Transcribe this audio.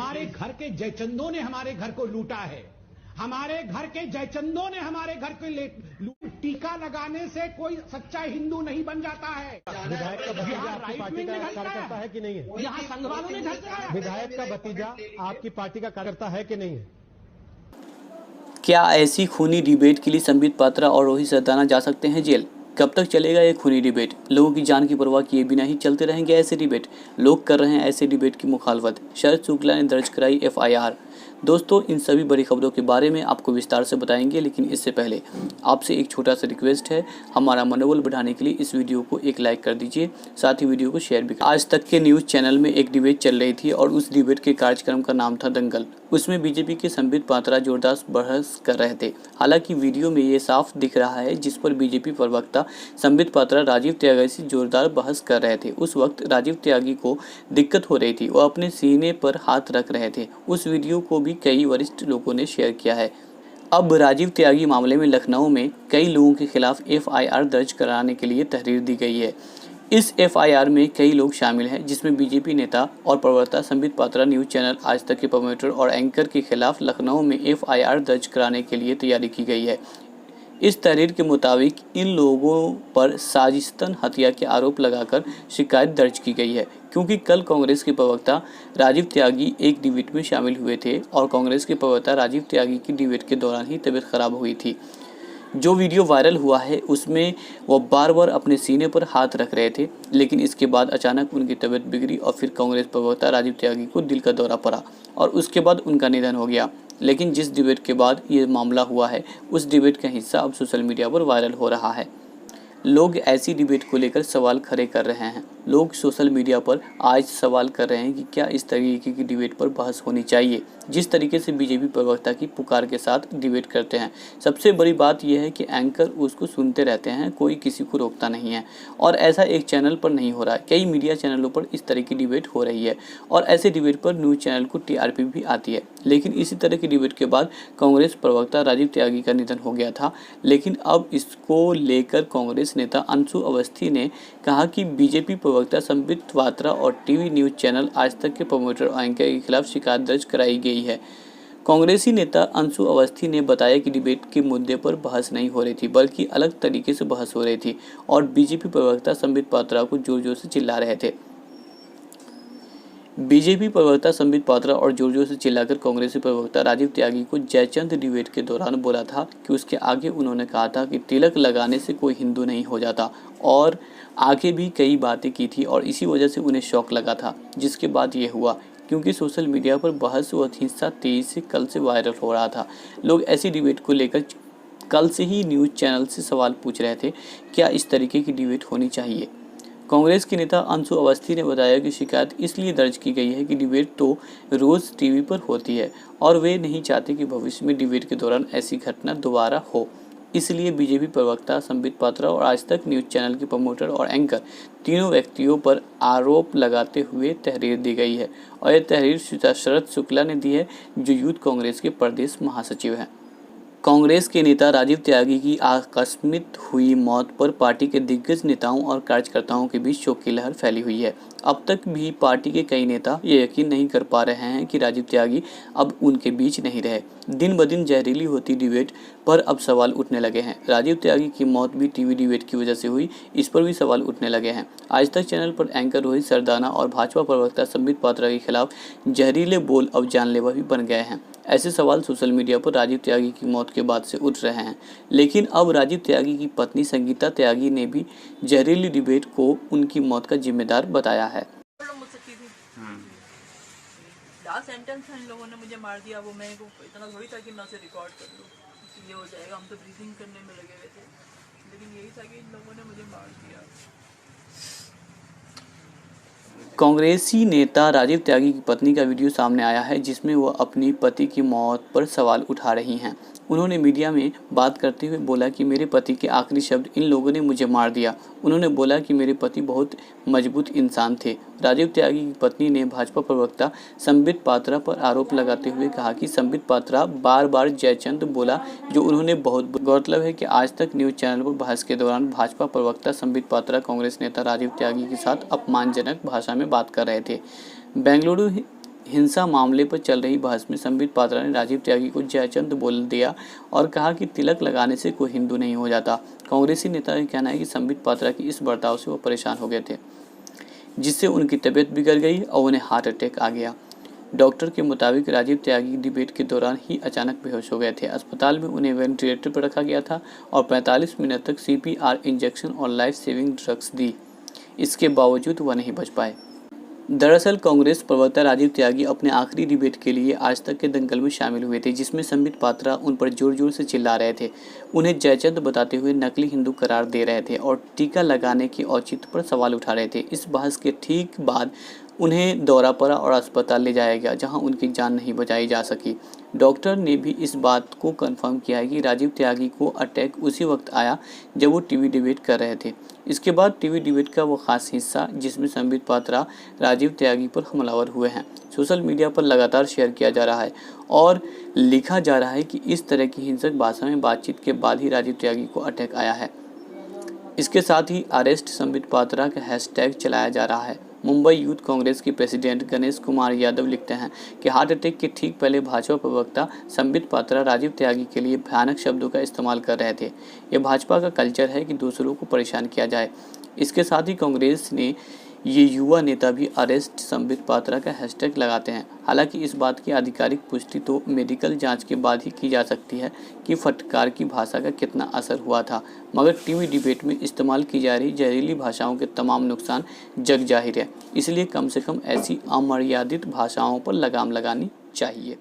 हमारे घर के जयचंदों ने हमारे घर को लूटा है, हमारे घर के जयचंदों ने हमारे घर को टीका लगाने से कोई सच्चा हिंदू नहीं बन जाता है। विधायक का भतीजा आपकी पार्टी का कार्यकर्ता है कि नहीं है? यहाँ संघ वालों ने घर कराया। विधायक का भतीजा आपकी पार्टी का कार्यकर्ता है कि नहीं है? क्या ऐसी खूनी डिबेट के लिए संबित पात्रा और रोहित सरदाना जा सकते हैं जेल? कब तक चलेगा ये खूनी डिबेट? लोगों की जान की परवाह किए बिना ही चलते रहेंगे ऐसे डिबेट? लोग कर रहे हैं ऐसे डिबेट की मुखालफत। शरद शुक्ला ने दर्ज कराई FIR। दोस्तों, इन सभी बड़ी खबरों के बारे में आपको विस्तार से बताएंगे, लेकिन इससे पहले आपसे एक छोटा सा रिक्वेस्ट है। हमारा मनोबल बढ़ाने के लिए इस वीडियो को एक लाइक कर दीजिए, साथ ही वीडियो को शेयर भी करें। आज तक के न्यूज़ चैनल में एक डिबेट चल रही थी और उस डिबेट के कार्यक्रम का नाम था दंगल। उसमें बीजेपी के संबित पात्रा जोरदार बहस कर रहे थे। हालांकि वीडियो में ये साफ दिख रहा है जिस पर बीजेपी प्रवक्ता संबित पात्रा राजीव त्यागी से जोरदार बहस कर रहे थे। उस वक्त राजीव त्यागी को दिक्कत हो रही थी, वो अपने सीने पर हाथ रख रहे थे। उस वीडियो को भी कई वरिष्ठ लोगों ने शेयर किया है। अब राजीव त्यागी मामले में लखनऊ में कई लोगों के खिलाफ FIR दर्ज कराने के लिए तहरीर दी गई है। इस FIR में कई लोग शामिल हैं, जिसमें बीजेपी नेता और प्रवक्ता संबित पात्रा, न्यूज़ चैनल आज तक के प्रमोटर और एंकर के खिलाफ लखनऊ में FIR दर्ज कराने के लिए तैयारी की गई है। इस तहरीर के मुताबिक इन लोगों पर साजिशतन हत्या के आरोप लगाकर शिकायत दर्ज की गई है, क्योंकि कल कांग्रेस के प्रवक्ता राजीव त्यागी एक डिबेट में शामिल हुए थे और कांग्रेस के प्रवक्ता राजीव त्यागी की डिबेट के दौरान ही तबीयत खराब हुई थी। जो वीडियो वायरल हुआ है उसमें वो बार बार अपने सीने पर हाथ रख रहे थे, लेकिन इसके बाद अचानक उनकी तबीयत बिगड़ी और फिर कांग्रेस प्रवक्ता राजीव त्यागी को दिल का दौरा पड़ा और उसके बाद उनका निधन हो गया। लेकिन जिस डिबेट के बाद ये मामला हुआ है उस डिबेट का हिस्सा अब सोशल मीडिया पर वायरल हो रहा है। लोग ऐसी डिबेट को लेकर सवाल खड़े कर रहे हैं। लोग सोशल मीडिया पर आज सवाल कर रहे हैं कि क्या इस तरीके की डिबेट पर बहस होनी चाहिए, जिस तरीके से बीजेपी प्रवक्ता की पुकार के साथ डिबेट करते हैं। सबसे बड़ी बात यह है कि एंकर उसको सुनते रहते हैं, कोई किसी को रोकता नहीं है और ऐसा एक चैनल पर नहीं हो रहा है। कई मीडिया चैनलों पर इस तरह की डिबेट हो रही है और ऐसे डिबेट पर न्यूज़ चैनल को TRP भी आती है। लेकिन इसी तरह की डिबेट के बाद कांग्रेस प्रवक्ता राजीव त्यागी का निधन हो गया था, लेकिन अब इसको लेकर कांग्रेस नेता अंशु अवस्थी ने कहा कि बीजेपी प्रवक्ता संबित पात्रा और टीवी न्यूज़ चैनल आज तक के प्रमोटर और एंकर के खिलाफ शिकायत दर्ज कराई गई है। कांग्रेसी नेता अंशु अवस्थी ने बताया कि डिबेट के मुद्दे पर बहस नहीं हो रही थी, बल्कि अलग तरीके से बहस हो रही थी और बीजेपी प्रवक्ता संबित पात्रा को जोर जोर से चिल्ला रहे थे। बीजेपी प्रवक्ता संबित पात्रा और जोर जोर से चिल्लाकर कांग्रेसी प्रवक्ता राजीव त्यागी को जयचंद डिबेट के दौरान बोला था कि उसके आगे उन्होंने कहा था कि तिलक लगाने से कोई हिंदू नहीं हो जाता और आगे भी कई बातें की थी और इसी वजह से उन्हें शौक लगा था, जिसके बाद ये हुआ। क्योंकि सोशल मीडिया पर बहस व हिंसा तेजी से कल से वायरल हो रहा था। लोग ऐसी डिबेट को लेकर कल से ही न्यूज़ चैनल से सवाल पूछ रहे थे, क्या इस तरीके की डिबेट होनी चाहिए। कांग्रेस के नेता अंशु अवस्थी ने बताया कि शिकायत इसलिए दर्ज की गई है कि डिबेट तो रोज़ टीवी पर होती है और वे नहीं चाहते कि भविष्य में डिबेट के दौरान ऐसी घटना दोबारा हो। इसलिए बीजेपी प्रवक्ता संबित पात्रा और आज तक न्यूज़ चैनल के प्रमोटर और एंकर तीनों व्यक्तियों पर आरोप लगाते हुए तहरीर दी गई है और यह तहरीर शरद शुक्ला ने दी है, जो यूथ कांग्रेस के प्रदेश महासचिव हैं। कांग्रेस के नेता राजीव त्यागी की आकस्मिक हुई मौत पर पार्टी के दिग्गज नेताओं और कार्यकर्ताओं के बीच शोक की लहर फैली हुई है। अब तक भी पार्टी के कई नेता ये यकीन नहीं कर पा रहे हैं कि राजीव त्यागी अब उनके बीच नहीं रहे। दिन ब दिन जहरीली होती डिबेट पर अब सवाल उठने लगे हैं। राजीव त्यागी की मौत भी टीवी डिबेट की वजह से हुई, इस पर भी सवाल उठने लगे हैं। आज तक चैनल पर एंकर रोहित सरदाना और भाजपा प्रवक्ता संबित पात्रा के खिलाफ जहरीले बोल अब जानलेवा भी बन गए हैं। ऐसे सवाल सोशल मीडिया पर राजीव त्यागी की मौत के बाद से उठ रहे हैं, लेकिन अब राजीव त्यागी की पत्नी संगीता त्यागी ने भी जहरीली डिबेट को उनकी मौत का जिम्मेदार बताया है। लास्ट सेंटेंस था, इन लोगों ने मुझे मार दिया, वो मैं को इतना थोड़ी था कि मैं उसे रिकॉर्ड कर लूँ, ये हो जाएगा। हम तो ब्रीथिंग करने में लगे हुए थे, लेकिन यही था कि इन लोगों ने मुझे मार दिया। कांग्रेसी नेता राजीव त्यागी की पत्नी का वीडियो सामने आया है, जिसमें वह अपनी पति की मौत पर सवाल उठा रही हैं। उन्होंने मीडिया में बात करते हुए बोला कि मेरे पति के आखिरी शब्द, इन लोगों ने मुझे मार दिया। उन्होंने बोला कि मेरे पति बहुत मजबूत इंसान थे। राजीव त्यागी की पत्नी ने भाजपा प्रवक्ता संबित पात्रा पर आरोप लगाते हुए कहा कि संबित पात्रा बार बार जयचंद बोला, जो उन्होंने बहुत। गौरतलब है कि आज तक न्यूज़ चैनल पर बहस के दौरान भाजपा प्रवक्ता संबित पात्रा कांग्रेस नेता राजीव त्यागी के साथ अपमानजनक भाषा में बात कर रहे थे। बेंगलुरु हिंसा मामले पर चल रही बहस में संबित पात्रा ने राजीव त्यागी को जयचंद बोल दिया और कहा कि तिलक लगाने से कोई हिंदू नहीं हो जाता। कांग्रेसी नेता का कहना है कि संबित पात्रा की इस बर्ताव से वो परेशान हो गए थे, जिससे उनकी तबीयत बिगड़ गई और उन्हें हार्ट अटैक आ गया। डॉक्टर के मुताबिक राजीव त्यागी डिबेट के दौरान ही अचानक बेहोश हो गए थे। अस्पताल में उन्हें वेंटिलेटर पर रखा गया था और 45 मिनट तक CPR इंजेक्शन और लाइफ सेविंग ड्रग्स दी। इसके बावजूद वह नहीं बच पाए। दरअसल कांग्रेस प्रवक्ता राजीव त्यागी अपने आखिरी डिबेट के लिए आज तक के दंगल में शामिल हुए थे, जिसमें संबित पात्रा उन पर जोर जोर से चिल्ला रहे थे, उन्हें जयचंद बताते हुए नकली हिंदू करार दे रहे थे और टीका लगाने के औचित्य पर सवाल उठा रहे थे। इस बहस के ठीक बाद उन्हें दौरा पड़ा और अस्पताल ले जाया गया, जहां उनकी जान नहीं बचाई जा सकी। डॉक्टर ने भी इस बात को कंफर्म किया है कि राजीव त्यागी को अटैक उसी वक्त आया जब वो टीवी डिबेट कर रहे थे। इसके बाद टीवी डिबेट का वो खास हिस्सा जिसमें संबित पात्रा राजीव त्यागी पर हमलावर हुए हैं, सोशल मीडिया पर लगातार शेयर किया जा रहा है और लिखा जा रहा है कि इस तरह की हिंसक भाषा में बातचीत के बाद ही राजीव त्यागी को अटैक आया है। इसके साथ ही अरेस्ट संबित पात्रा का हैशटैग चलाया जा रहा है। मुंबई यूथ कांग्रेस के प्रेसिडेंट गणेश कुमार यादव लिखते हैं कि हार्ट अटैक के ठीक पहले भाजपा प्रवक्ता संबित पात्रा राजीव त्यागी के लिए भयानक शब्दों का इस्तेमाल कर रहे थे। यह भाजपा का कल्चर है कि दूसरों को परेशान किया जाए। इसके साथ ही कांग्रेस ने ये युवा नेता भी अरेस्ट संबित पात्रा का हैशटैग लगाते हैं। हालांकि इस बात की आधिकारिक पुष्टि तो मेडिकल जांच के बाद ही की जा सकती है कि फटकार की भाषा का कितना असर हुआ था, मगर टीवी डिबेट में इस्तेमाल की जा रही जहरीली भाषाओं के तमाम नुकसान जग जाहिर है। इसलिए कम से कम ऐसी अमर्यादित भाषाओं पर लगाम लगानी चाहिए।